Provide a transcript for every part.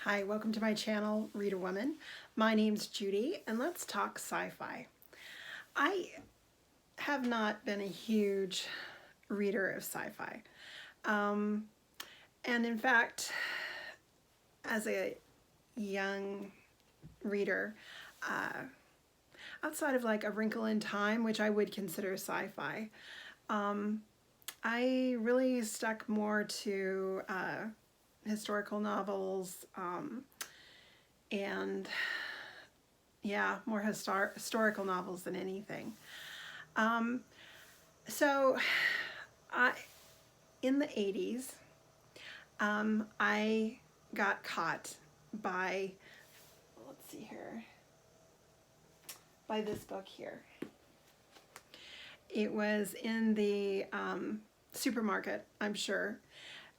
Hi, welcome to my channel, Read a Woman. My name's Judy, and let's talk sci-fi. I have not been a huge reader of sci-fi. And in fact, as a young reader, outside of like A Wrinkle in Time, which I would consider sci-fi, I really stuck more to historical novels, and yeah, more historical novels than anything. So in the 80s, I got caught by, let's see here, by this book here. It was in the supermarket, I'm sure,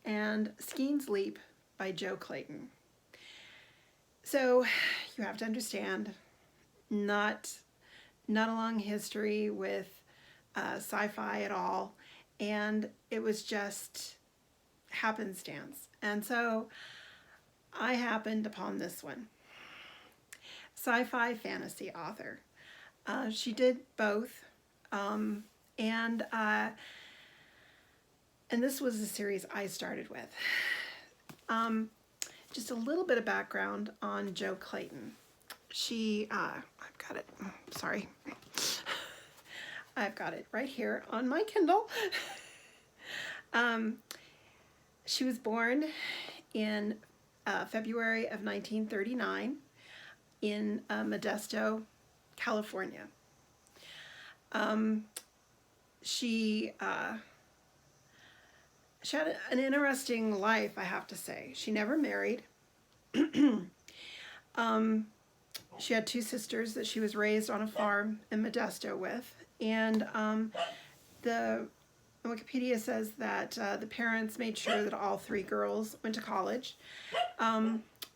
and Skeen's Leap by Jo Clayton. So you have to understand, not a long history with sci-fi at all, and it was just happenstance. And so I happened upon this one. Sci-fi fantasy author. She did both, and this was the series I started with. Just a little bit of background on Jo Clayton. She, I've got it, sorry. I've got it right here on my Kindle. She was born in February of 1939 in Modesto, California. She had an interesting life, I have to say. She never married. She had two sisters that she was raised on a farm in Modesto with. And the Wikipedia says that the parents made sure that all three girls went to college.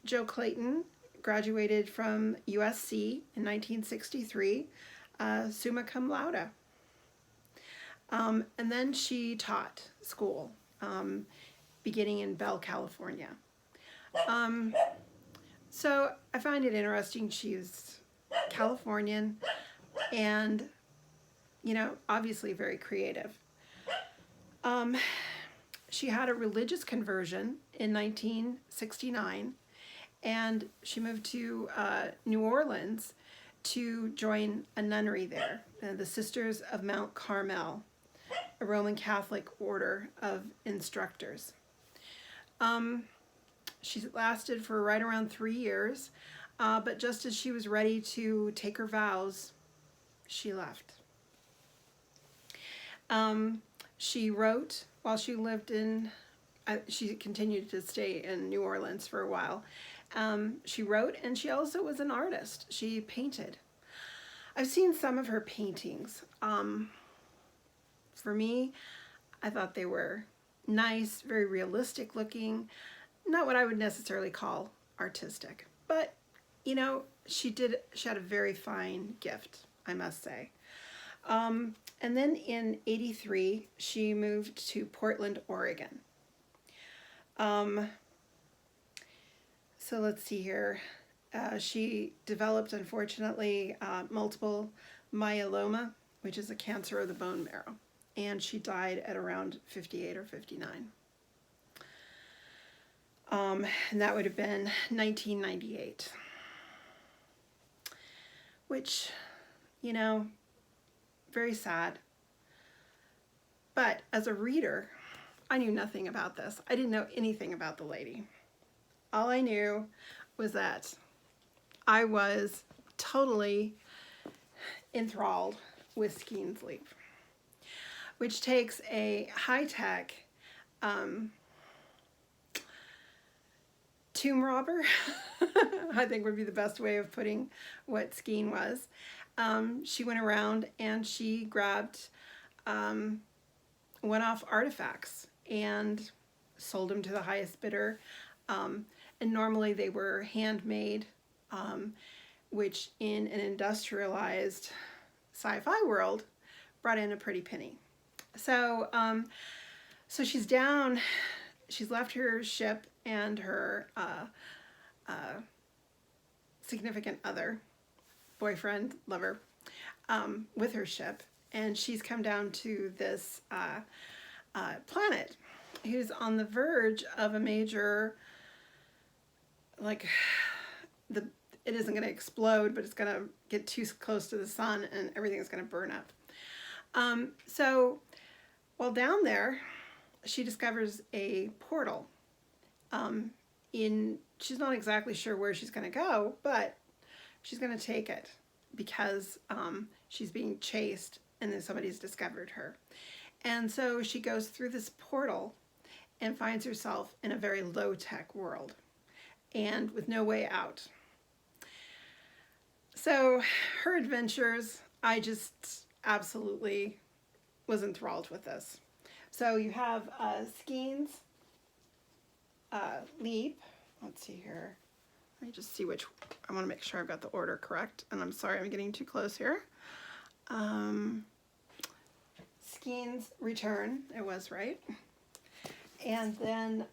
Jo Clayton graduated from USC in 1963, Summa Cum Laude. And then she taught school, beginning in Bell, California. So I find it interesting. She's Californian and, you know, obviously very creative. She had a religious conversion in 1969, and she moved to New Orleans to join a nunnery there, the Sisters of Mount Carmel, a Roman Catholic order of instructors. She lasted for right around 3 years, but just as she was ready to take her vows, she left. She wrote while she lived in, she continued to stay in New Orleans for a while. She wrote, and she also was an artist. She painted. I've seen some of her paintings. For me, I thought they were nice, very realistic looking, not what I would necessarily call artistic, but you know, she had a very fine gift, I must say. And then in '83, she moved to Portland, Oregon. So let's see here. She developed, unfortunately, multiple myeloma, which is a cancer of the bone marrow, and she died at around 58 or 59. And that would have been 1998, which, you know, very sad. But as a reader, I knew nothing about this. I didn't know anything about the lady. All I knew was that I was totally enthralled with Skeen's Leap, which takes a high-tech tomb robber, I think would be the best way of putting what Skeen was. She went around and she grabbed one-off artifacts and sold them to the highest bidder. And normally they were handmade, which in an industrialized sci-fi world brought in a pretty penny. So, so she's left her ship and her significant other, boyfriend, lover, with her ship, and she's come down to this planet who's on the verge of a major, like, it isn't going to explode, but it's going to get too close to the sun and everything is going to burn up. So while down there, she discovers a portal. She's not exactly sure where she's going to go, but she's going to take it because she's being chased and then somebody's discovered her. And so she goes through this portal and finds herself in a very low-tech world and with no way out. So her adventures, I just absolutely was enthralled with this. So you have Skeen's leap. Let's see here. Let me just see which, I want to make sure I've got the order correct. And I'm sorry, I'm getting too close here. Skeen's return, it was right. And then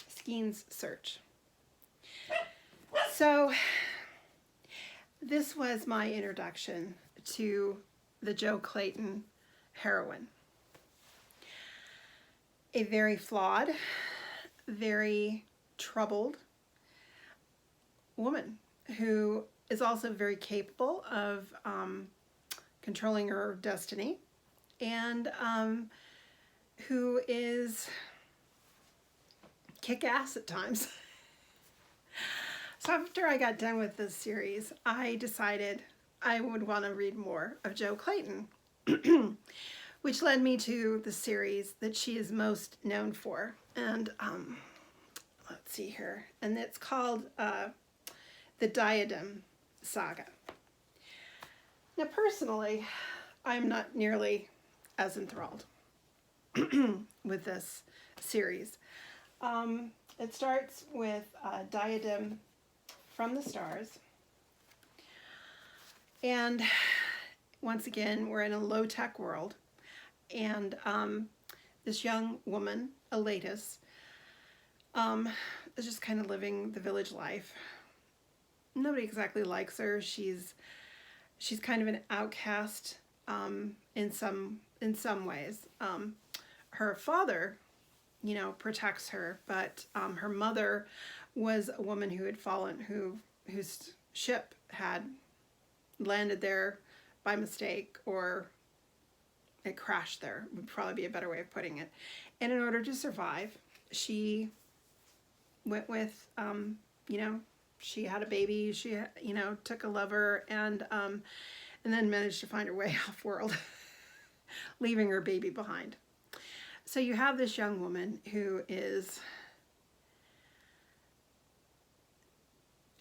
Skeen's search. So this was my introduction to the Jo Clayton heroine. A very flawed, very troubled woman who is also very capable of controlling her destiny, and who is kick-ass at times. So after I got done with this series, I decided I would want to read more of Jo Clayton, which led me to the series that she is most known for. And let's see here. And it's called the Diadem saga. Now, personally, I'm not nearly as enthralled with this series. It starts with Diadem from the stars. And once again, we're in a low-tech world. And this young woman, Elatus, is just kind of living the village life. Nobody exactly likes her. She's kind of an outcast in some ways. Her father, you know, protects her, but her mother was a woman who had fallen, whose ship had landed there by mistake, or it crashed there, would probably be a better way of putting it. And in order to survive, she went with, you know, she had a baby, she, you know, took a lover, and then managed to find her way off world, leaving her baby behind. So you have this young woman who is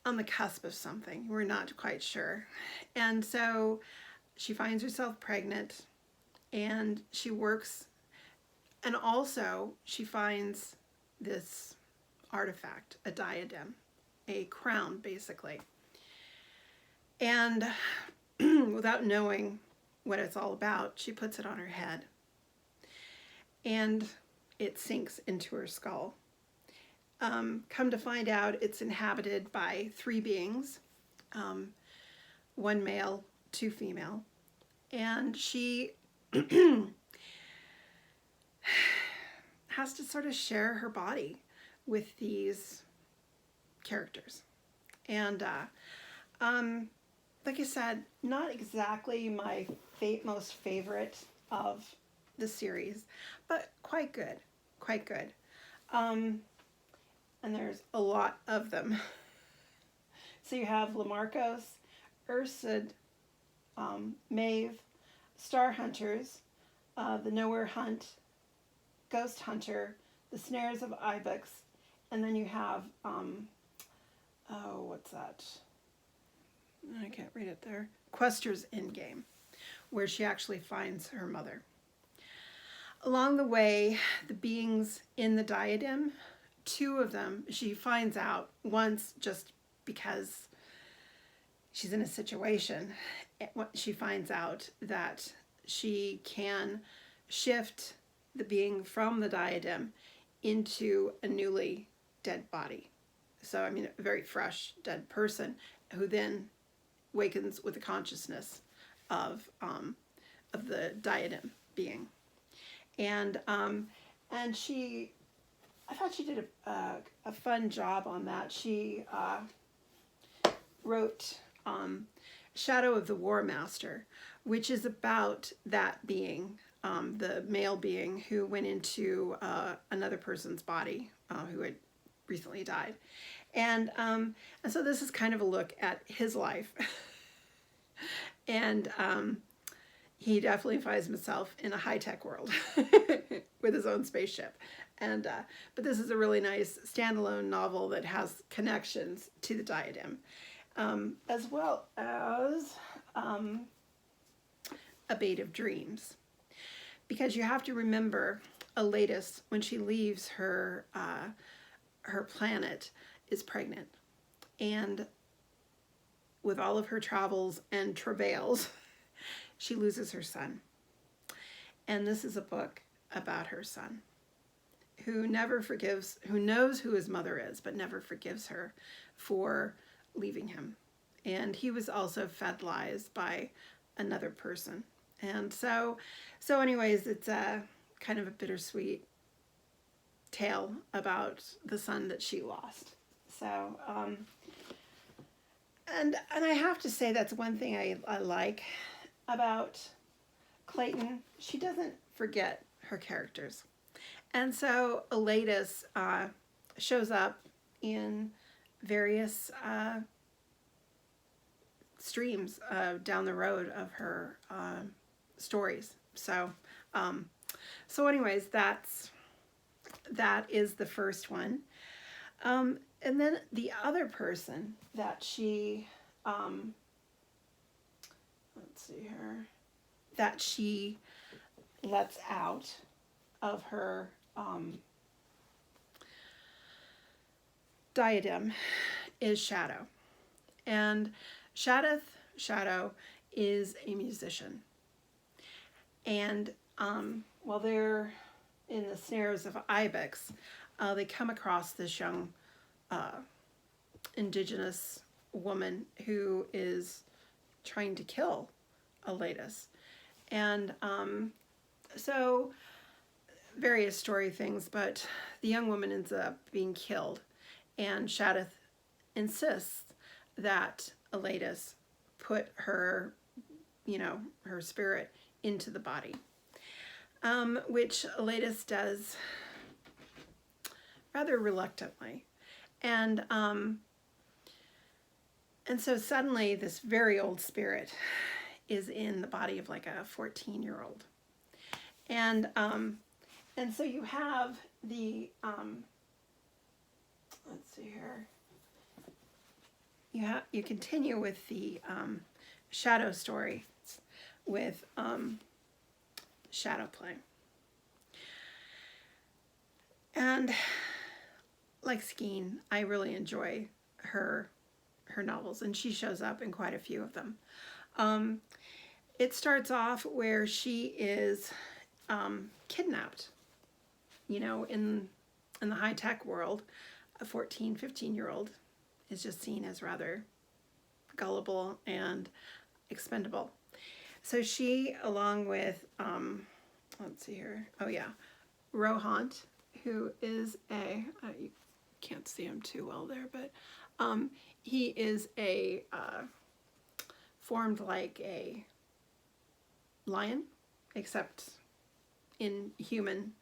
on the cusp of something. We're not quite sure. And so she finds herself pregnant, and she works, and also she finds this artifact, a diadem, a crown basically. And without knowing what it's all about, she puts it on her head, and it sinks into her skull. Come to find out, it's inhabited by 3 beings, 1 male, 2 female, and she has to sort of share her body with these characters. And like I said, not exactly my most favorite of the series, but quite good, quite good. And there's a lot of them. So you have Lamarcos, Ursid, Maeve, Star Hunters, the Nowhere Hunt, Ghost Hunter, the Snares of Ibex, and then you have, oh, what's that? I can't read it there. Quester's Endgame, where she actually finds her mother. Along the way, the beings in the diadem, 2 of them, she finds out once, just because she's in a situation, she finds out that she can shift the being from the diadem into a newly dead body. So, I mean, a very fresh, dead person who then wakens with the consciousness of the diadem being. And she, I thought she did a fun job on that. She wrote Shadow of the War Master, which is about that being, the male being who went into another person's body who had recently died. And so this is kind of a look at his life. And he definitely finds himself in a high-tech world with his own spaceship. And but this is a really nice standalone novel that has connections to the Diadem, as well as A Bait of Dreams. Because you have to remember, Elatus, when she leaves her planet, is pregnant. And with all of her travels and travails, she loses her son. And this is a book about her son, who never forgives, who knows who his mother is, but never forgives her for leaving him. And he was also fed lies by another person. And so anyways, it's a kind of a bittersweet tale about the son that she lost. So, and I have to say that's one thing I like about Clayton. She doesn't forget her characters. And so Elatus shows up in various streams down the road of her stories. So anyways, that is the first one. And then the other person that she, let's see here, that she lets out of her diadem is Shadow. And Shadow is a musician. And while they're in the snares of Ibex, they come across this young indigenous woman who is trying to kill Elatus. And so various story things, but the young woman ends up being killed, and Shadow insists that Elatus put her, her spirit into the body, which Elatus does rather reluctantly. And so suddenly this very old spirit is in the body of like a 14-year-old. And so you have the, let's see here, you continue with the Shadow story with Shadow play. And like Skeen, I really enjoy her novels, and she shows up in quite a few of them. It starts off where she is kidnapped. In the high-tech world, a 14, 15-year-old is just seen as rather gullible and expendable. So she, along with, let's see here, Rohant, who is you can't see him too well there, but he is formed like a lion, except in human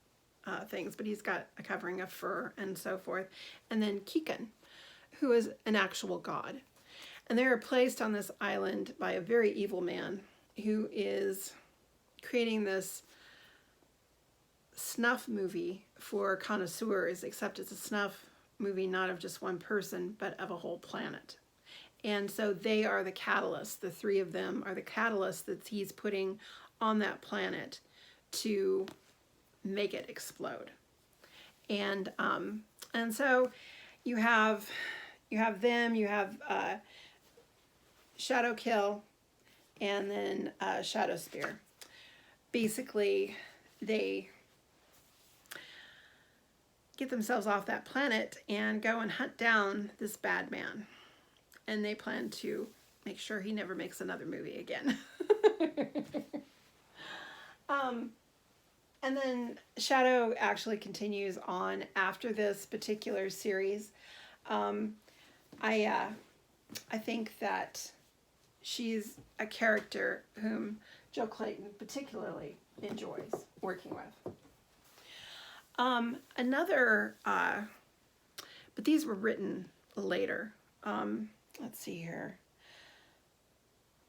things, but he's got a covering of fur and so forth. And then Kikan, who is an actual god. And they are placed on this island by a very evil man who is creating this snuff movie for connoisseurs, except it's a snuff movie not of just one person, but of a whole planet. And so they are the catalyst. The three of them are the catalyst that he's putting on that planet to make it explode. And so you have them, you have Shadow Kill, and then Shadow Spear. Basically, they get themselves off that planet and go and hunt down this bad man. And they plan to make sure he never makes another movie again. And then Shadow actually continues on after this particular series. I think that she's a character whom Jo Clayton particularly enjoys working with. But these were written later. Let's see here.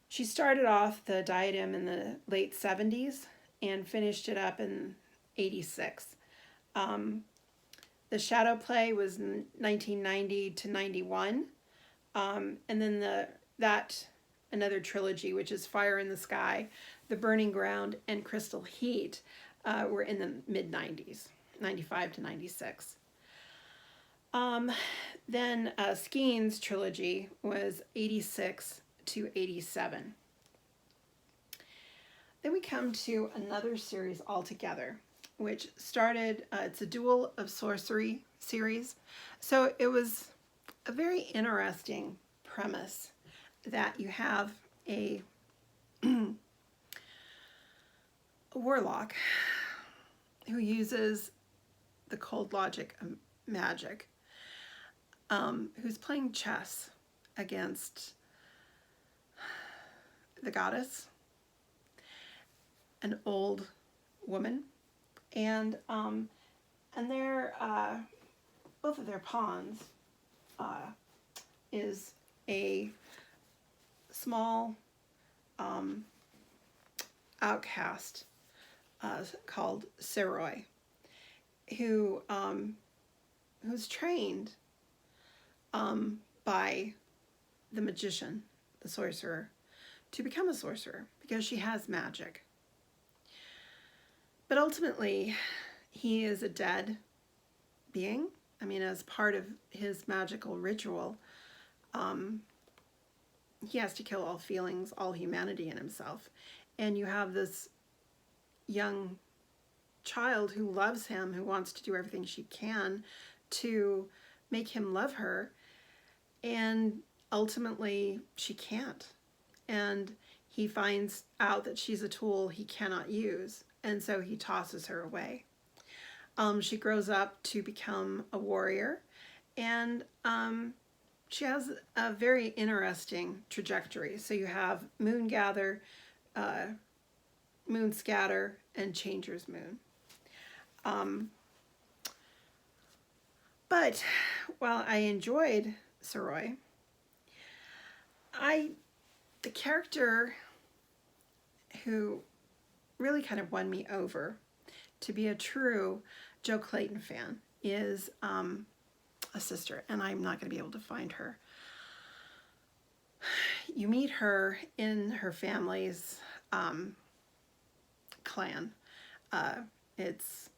She started off the Diadem in the late 70s and finished it up in 86. The Shadow play was 1990 to 91. And then another trilogy, which is Fire in the Sky, The Burning Ground, and Crystal Heat, were in the mid-90s, 95 to 96. Then Skeen's trilogy was 86 to 87. Then we come to another series altogether, which started, it's a Duel of Sorcery series. So it was a very interesting premise that you have a warlock who uses the cold logic of magic, who's playing chess against the goddess, an old woman, and their both of their pawns is a small outcast called Seroy, who's trained by the magician, the sorcerer, to become a sorcerer because she has magic. But ultimately, he is a dead being. I mean, as part of his magical ritual, he has to kill all feelings, all humanity in himself. And you have this young child who loves him, who wants to do everything she can to make him love her. And ultimately, she can't. And he finds out that she's a tool he cannot use. And so he tosses her away. She grows up to become a warrior. And she has a very interesting trajectory. So you have Moongather, Moonscatter, and Changer's Moon. But while I enjoyed Seroy, the character who really kind of won me over to be a true Jo Clayton fan is a sister, and I'm not going to be able to find her. You meet her in her family's clan. It's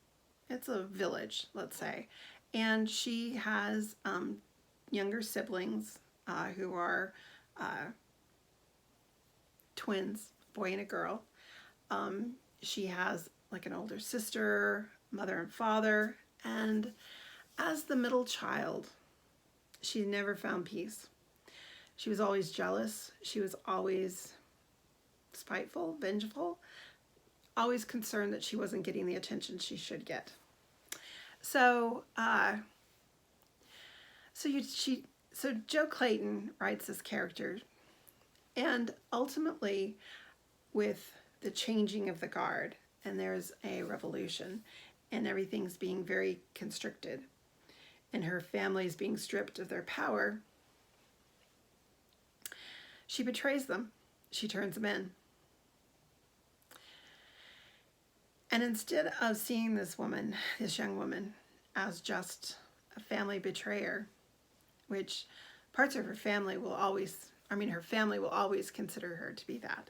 a village, let's say, and she has younger siblings who are twins, a boy and a girl. She has like an older sister, mother and father, and as the middle child, she never found peace. She was always jealous. She was always spiteful, vengeful, always concerned that she wasn't getting the attention she should get. So, so Jo Clayton writes this character, and ultimately, with the changing of the guard, and there's a revolution, and everything's being very constricted, and her family's being stripped of their power, she betrays them. She turns them in. And instead of seeing this woman, this young woman, as just a family betrayer, which parts of her family will always, her family will always consider her to be that.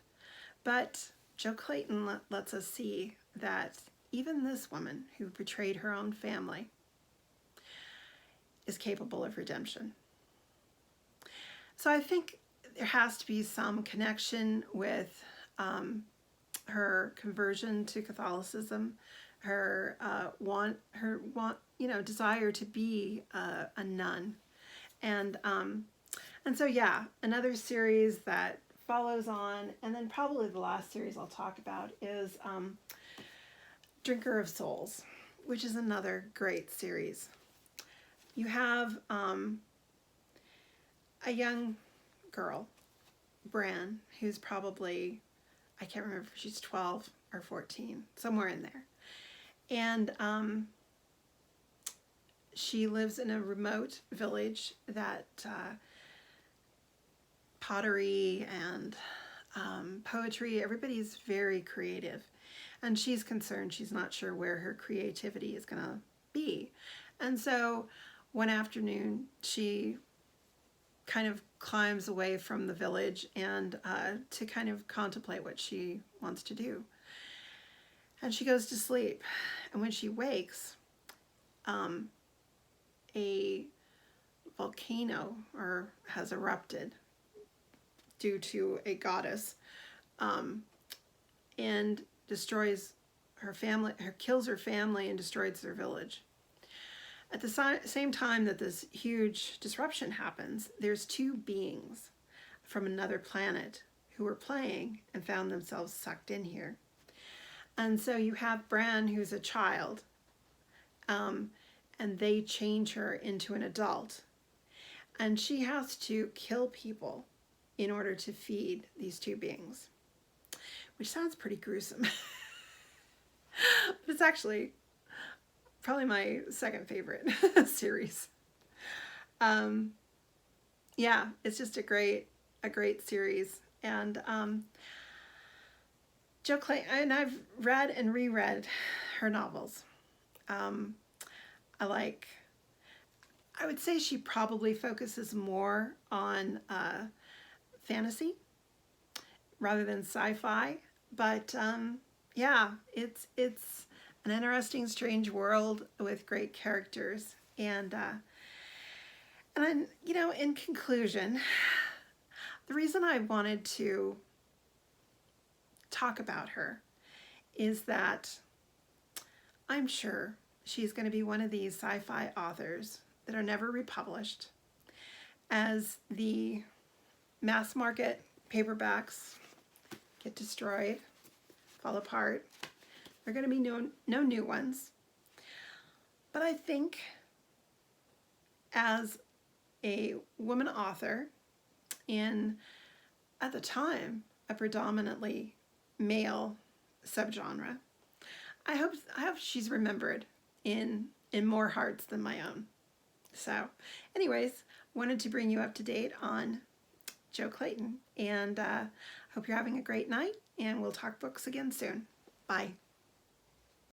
But Jo Clayton lets us see that even this woman who betrayed her own family is capable of redemption. So I think there has to be some connection with her conversion to Catholicism, her desire to be a nun. And so, yeah, another series that follows on, and then probably the last series I'll talk about is Drinker of Souls, which is another great series. You have a young girl, Bran, who's probably, I can't remember if she's 12 or 14, somewhere in there. And she lives in a remote village that pottery and poetry, everybody's very creative. And she's concerned, she's not sure where her creativity is going to be. And so one afternoon, she kind of climbs away from the village and to kind of contemplate what she wants to do. And she goes to sleep. And when she wakes, a volcano has erupted due to a goddess, and destroys her family, kills her family and destroys their village. At the same time that this huge disruption happens, there's two beings from another planet who were playing and found themselves sucked in here. And so you have Bran, who's a child, and they change her into an adult. And she has to kill people in order to feed these two beings, which sounds pretty gruesome. But it's actually probably my second favorite series. Yeah, it's just a great series. And Jo Clayton, and I've read and reread her novels. I would say she probably focuses more on fantasy rather than sci-fi, but yeah, it's an interesting, strange world with great characters. And then, in conclusion, the reason I wanted to talk about her is that I'm sure she's going to be one of these sci-fi authors that are never republished. As the mass market paperbacks get destroyed, fall apart, there are going to be no new ones. But I think as a woman author in, at the time, a predominantly male subgenre, I hope she's remembered in more hearts than my own. So anyways, wanted to bring you up to date on Jo Clayton, and hope you're having a great night, and we'll talk books again soon. Bye.